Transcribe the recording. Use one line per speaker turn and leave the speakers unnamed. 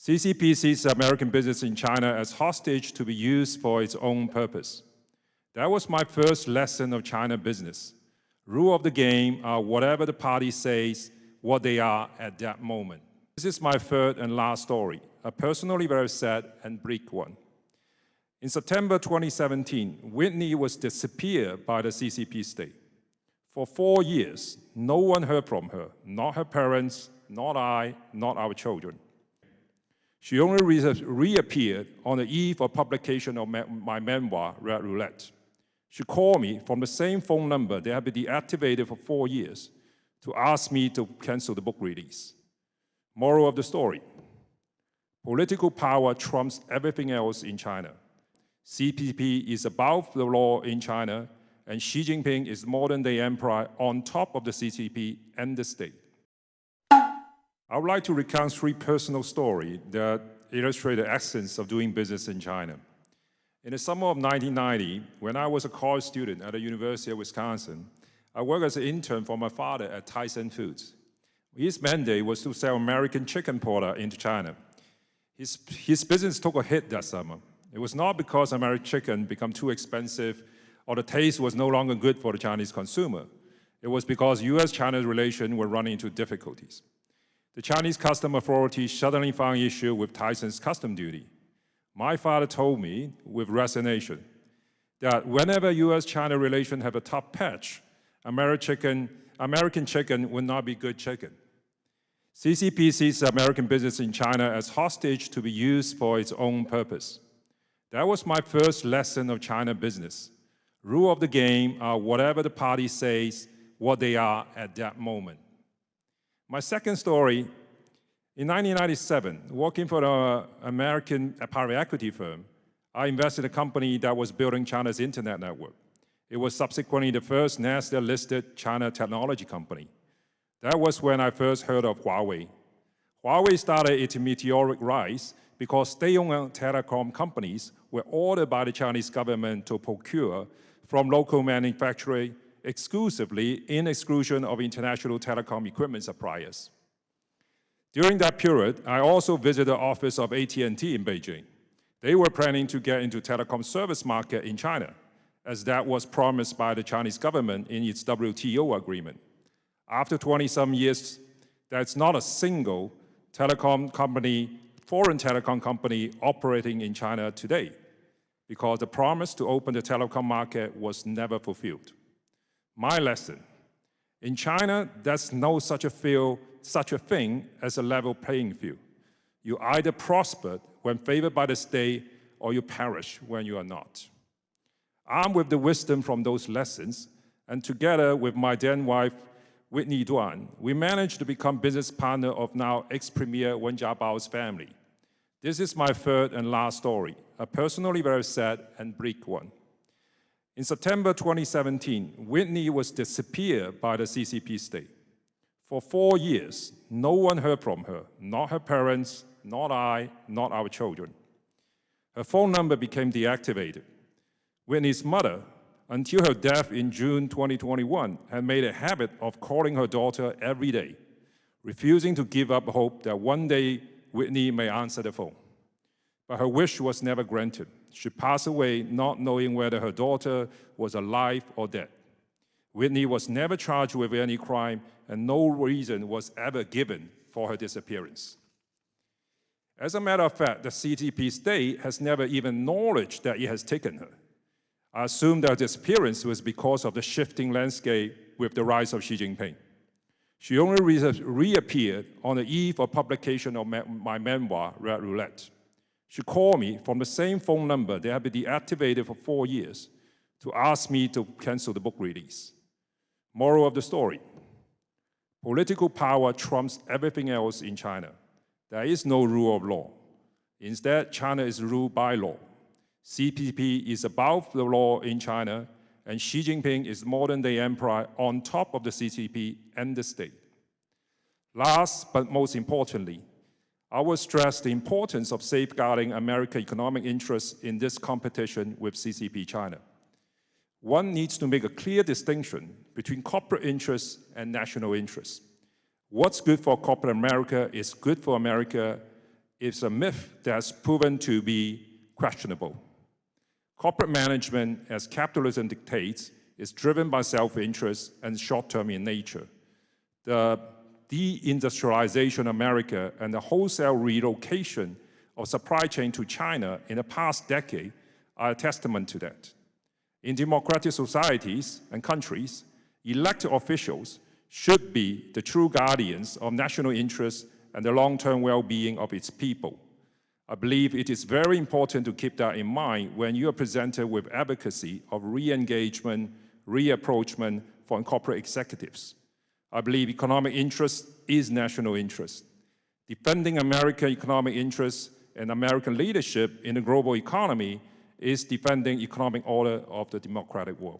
CCP sees American business in China as hostage to be used for its own purpose. That was my first lesson of China business. Rule of the game are whatever the party says, what they are at that moment. This is my third and last story, a personally very sad and bleak one. In September 2017, Whitney was disappeared by the CCP state. For 4 years, no one heard from her, not her parents, not I, not our children. She only reappeared on the eve of publication of my memoir, Red Roulette. She called me from the same phone number that had been deactivated for 4 years to ask me to cancel the book release. Moral of the story: political power trumps everything else in China. CCP is above the law in China, and Xi Jinping is modern-day emperor on top of the CCP and the state. I would like to recount 3 personal stories that illustrate the essence of doing business in China. In the summer of 1990, when I was a college student at the University of Wisconsin, I worked as an intern for my father at Tyson Foods. His mandate was to sell American chicken product into China. His business took a hit that summer. It was not because American chicken became too expensive or the taste was no longer good for the Chinese consumer. It was because US-China relations were running into difficulties. The Chinese Customs Authority suddenly found issue with Tyson's custom duty. My father told me with resignation that whenever US-China relations have a tough patch, American chicken would not be good chicken. CCP sees American business in China as hostage to be used for its own purpose. That was my first lesson of China business. Rule of the game are whatever the party says, what they are at that moment. My second story, in 1997, working for an American private equity firm, I invested in a company that was building China's internet network. It was subsequently the first NASDAQ-listed China technology company. That was when I first heard of Huawei. Huawei started its meteoric rise because state-owned telecom companies were ordered by the Chinese government to procure from local manufacturers exclusively in exclusion of international telecom equipment suppliers. During that period, I also visited the office of AT&T in Beijing. They were planning to get into telecom service market in China, as that was promised by the Chinese government in its WTO agreement. After 20-some years, there's not a single telecom company, foreign telecom company operating in China today, because the promise to open the telecom market was never fulfilled. My lesson: in China, there's no such a thing as a level playing field. You either prosper when favored by the state, or you perish when you are not. Armed with the wisdom from those lessons, and together with my then wife, Whitney Duan, we managed to become business partner of now ex-premier Wen Jiabao's family. This is my third and last story, a personally very sad and bleak one. In September 2017, Whitney was disappeared by the CCP state. For 4 years, no one heard from her, not her parents, not I, not our children. Her phone number became deactivated. Whitney's mother, until her death in June 2021, had made a habit of calling her daughter every day, refusing to give up hope that one day Whitney may answer the phone. But her wish was never granted. She passed away not knowing whether her daughter was alive or dead. Whitney was never charged with any crime, and no reason was ever given for her disappearance. As a matter of fact, the CCP state has never even acknowledged that it has taken her. I assume that her disappearance was because of the shifting landscape with the rise of Xi Jinping. She only reappeared on the eve of publication of my memoir, Red Roulette. She called me from the same phone number that had been deactivated for 4 years to ask me to cancel the book release. Moral of the story: political power trumps everything else in China. There is no rule of law. Instead, China is ruled by law. CCP is above the law in China, and Xi Jinping is modern-day emperor on top of the CCP and the state. Last but most importantly, I will stress the importance of safeguarding American economic interests in this competition with CCP China. One needs to make a clear distinction between corporate interests and national interests. What's good for corporate America is good for America, is a myth that's proven to be questionable. Corporate management, as capitalism dictates, is driven by self-interest and short-term in nature. The deindustrialization of America and the wholesale relocation of supply chain to China in the past decade are a testament to that. In democratic societies and countries, elected officials should be the true guardians of national interests and the long-term well-being of its people. I believe it is very important to keep that in mind when you are presented with advocacy of re-engagement, reapproachment for corporate executives. I believe economic interest is national interest. Defending American economic interests and American leadership in the global economy is defending economic order of the democratic world.